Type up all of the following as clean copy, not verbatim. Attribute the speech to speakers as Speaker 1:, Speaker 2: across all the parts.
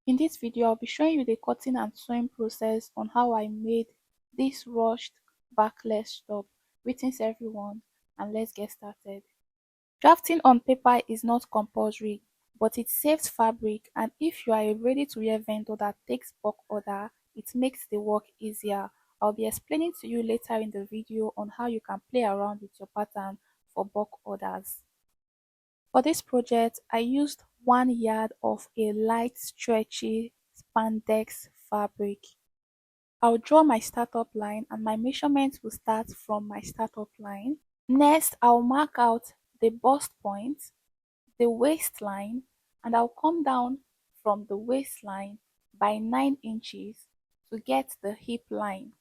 Speaker 1: In this video, I'll be showing you the cutting and sewing process on how I made this rushed backless top. Greetings everyone, and let's get started. Drafting on paper is not compulsory, but it saves fabric, and if you are a ready-to-wear vendor that takes bulk order, it makes the work easier. I'll be explaining to you later in the video on how you can play around with your pattern for bulk orders. For this project, I used 1 yard of a light stretchy spandex fabric. I'll draw my startup line and my measurements will start from my startup line. Next, I'll mark out the bust point, the waistline, and I'll come down from the waistline by 9 inches to get the hip line.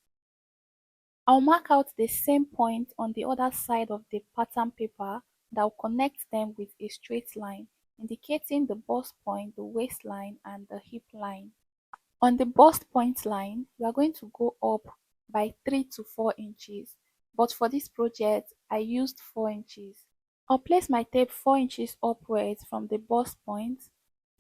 Speaker 1: I'll mark out the same point on the other side of the pattern paper and I'll connect them with a straight line, indicating the bust point, the waistline, and the hip line. On the bust point line, we are going to go up by 3 to 4 inches, but for this project, I used 4 inches. I'll place my tape 4 inches upwards from the bust point,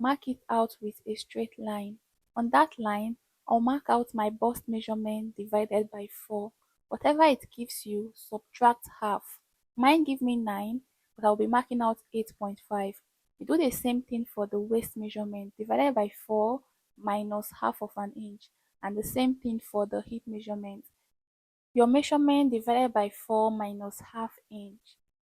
Speaker 1: mark it out with a straight line. On that line, I'll mark out my bust measurement divided by 4. Whatever it gives you, subtract half. Mine give me 9, but I'll be marking out 8.5. You do the same thing for the waist measurement, divided by 4 minus half of an inch, and the same thing for the hip measurement. Your measurement divided by 4 minus half inch.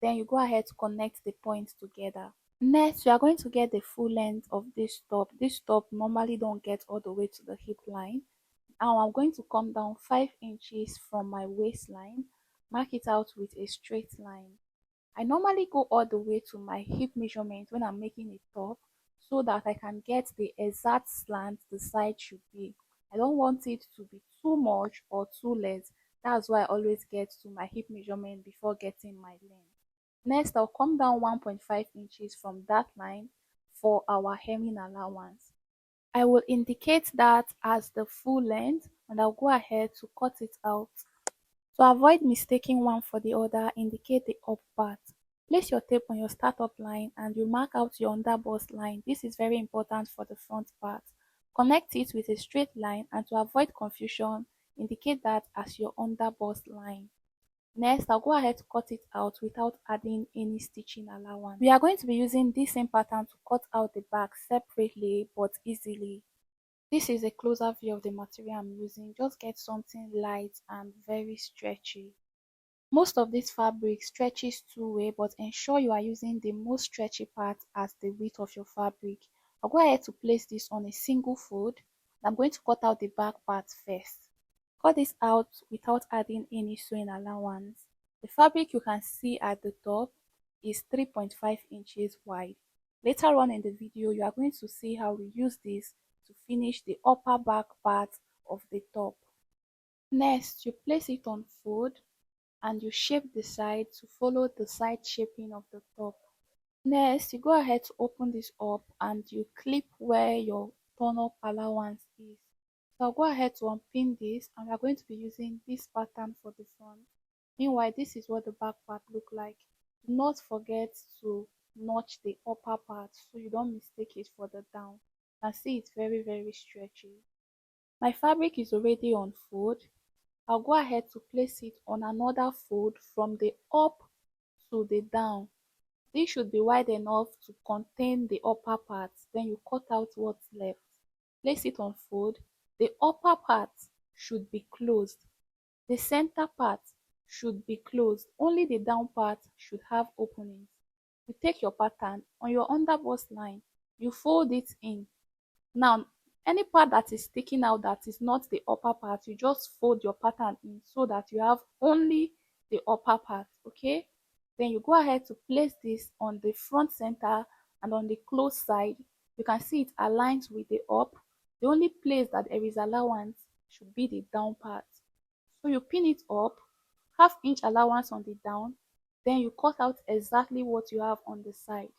Speaker 1: Then you go ahead to connect the points together. Next, you are going to get the full length of this top. This top normally don't get all the way to the hip line. Now I'm going to come down 5 inches from my waistline, mark it out with a straight line. I normally go all the way to my hip measurement when I'm making a top so that I can get the exact slant the side should be. I don't want it to be too much or too less. That's why I always get to my hip measurement before getting my length. Next, I'll come down 1.5 inches from that line for our hemming allowance. I will indicate that as the full length and I'll go ahead to cut it out. To avoid mistaking one for the other, indicate the up part. Place your tape on your startup line and you mark out your underbust line. This is very important for the front part. Connect it with a straight line and to avoid confusion, indicate that as your underbust line. Next, I'll go ahead to cut it out without adding any stitching allowance. We are going to be using this same pattern to cut out the back separately but easily. This is a closer view of the material I'm using. Just get something light and very stretchy. Most of this fabric stretches two-way, but ensure you are using the most stretchy part as the width of your fabric. I'll go ahead to place this on a single fold. I'm going to cut out the back part first. Cut this out without adding any sewing allowance. The fabric you can see at the top is 3.5 inches wide. Later on in the video, you are going to see how we use this to finish the upper back part of the top. Next, you place it on fold and you shape the side to follow the side shaping of the top. Next, you go ahead to open this up and you clip where your turn-up allowance is. So I'll go ahead to unpin this and we're going to be using this pattern for the front. Meanwhile, this is what the back part look like. Do not forget to notch the upper part so you don't mistake it for the down. You can see it's very stretchy. My fabric is already on fold. I'll go ahead to place it on another fold from the up to the down. This should be wide enough to contain the upper part. Then you cut out what's left. Place it on fold. The upper part should be closed. The center part should be closed. Only the down part should have openings. You take your pattern on your underbust line. You fold it in. Now, any part that is sticking out that is not the upper part, you just fold your pattern in so that you have only the upper part, okay? Then you go ahead to place this on the front center and on the closed side. You can see it aligns with the up. The only place that there is allowance should be the down part. So you pin it up, half-inch allowance on the down, then you cut out exactly what you have on the side.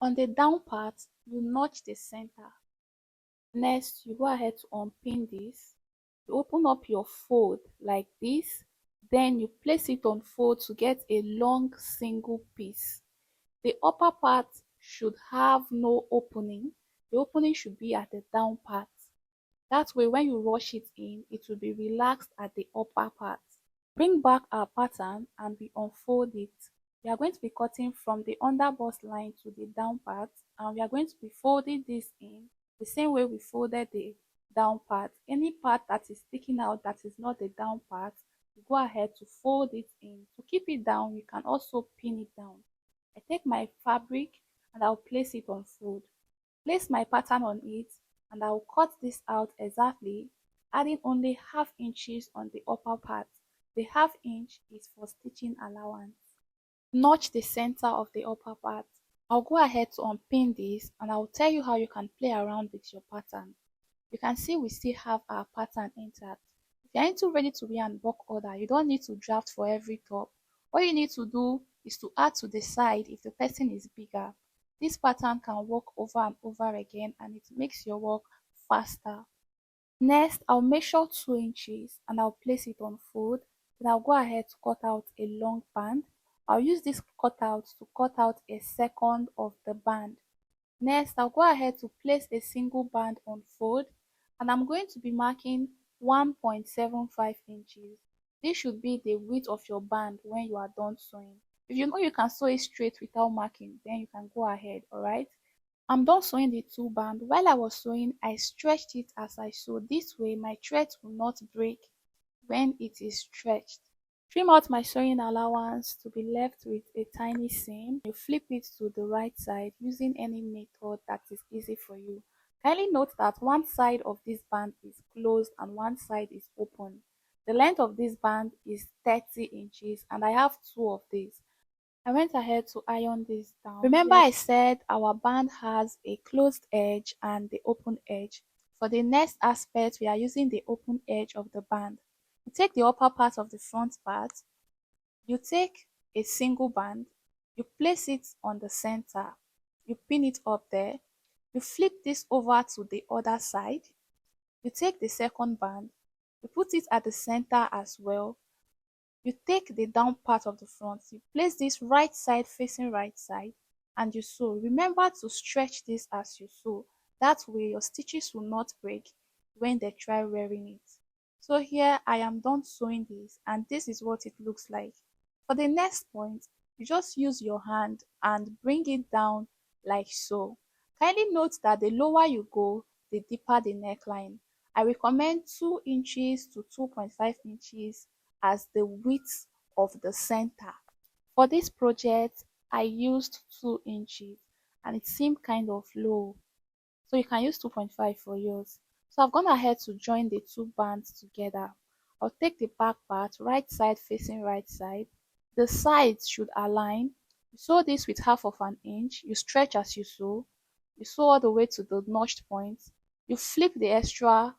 Speaker 1: On the down part, you notch the center. Next, you go ahead to unpin this. You open up your fold like this. Then you place it on fold to get a long single piece. The upper part should have no opening. The opening should be at the down part. That way when you rush it in, it will be relaxed at the upper part. Bring back our pattern and we unfold it. We are going to be cutting from the under bust line to the down part, and we are going to be folding this in the same way we folded the down part. Any part that is sticking out that is not the down part, you go ahead to fold it in. To keep it down, you can also pin it down. I take my fabric and I'll place it on fold. Place my pattern on it and I'll cut this out exactly, adding only half inches on the upper part. The half inch is for stitching allowance. Notch the center of the upper part. I'll go ahead to unpin this and I'll tell you how you can play around with your pattern. You can see we still have our pattern intact. If you're into ready to wear and bulk order, you don't need to draft for every top. What you need to do is to add to the side if the person is bigger. This pattern can work over and over again and it makes your work faster. Next, I'll measure 2 inches and I'll place it on fold. Then I'll go ahead to cut out a long band. I'll use this cutout to cut out a second of the band. Next, I'll go ahead to place a single band on fold and I'm going to be marking 1.75 inches. This should be the width of your band when you are done sewing. If you know you can sew it straight without marking, then you can go ahead, alright? I'm done sewing the two band. While I was sewing, I stretched it as I sewed. This way my threads will not break when it is stretched. Trim out my sewing allowance to be left with a tiny seam. You flip it to the right side using any method that is easy for you. Kindly note that one side of this band is closed and one side is open. The length of this band is 30 inches and I have two of these. I went ahead to iron this down. Remember I said our band has a closed edge and the open edge. For the next aspect, we are using the open edge of the band. You take the upper part of the front part, you take a single band, you place it on the center, you pin it up there, you flip this over to the other side, you take the second band, you put it at the center as well, you take the down part of the front, you place this right side facing right side and you sew. Remember to stretch this as you sew. That way your stitches will not break when they try wearing it. So here I am done sewing this and this is what it looks like. For the next point, you just use your hand and bring it down like so. Kindly note that the lower you go, the deeper the neckline. I recommend 2 inches to 2.5 inches as the width of the center. For this project, I used 2 inches and it seemed kind of low. So you can use 2.5 for yours. So I've gone ahead to join the two bands together. I'll take the back part, right side facing right side. The sides should align. You sew this with half of an inch. You stretch as you sew. You sew all the way to the notched point. You flip the extra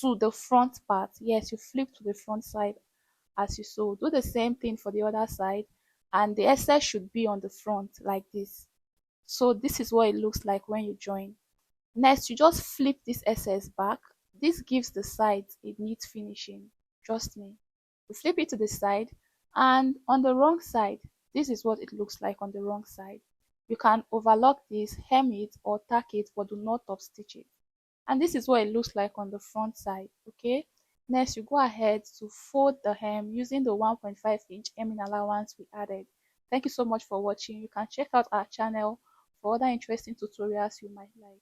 Speaker 1: to the front part. Yes, you flip to the front side as you sew. Do the same thing for the other side and the excess should be on the front like this. So this is what it looks like when you join. Next, you just flip this excess back. This gives the sides a neat finishing. Trust me. You flip it to the side and on the wrong side, this is what it looks like on the wrong side. You can overlock this, hem it or tack it, but do not top stitch it. And this is what it looks like on the front side. Okay, next you go ahead to fold the hem using the 1.5-inch hemming allowance we added. Thank you so much for watching. You can check out our channel for other interesting tutorials you might like.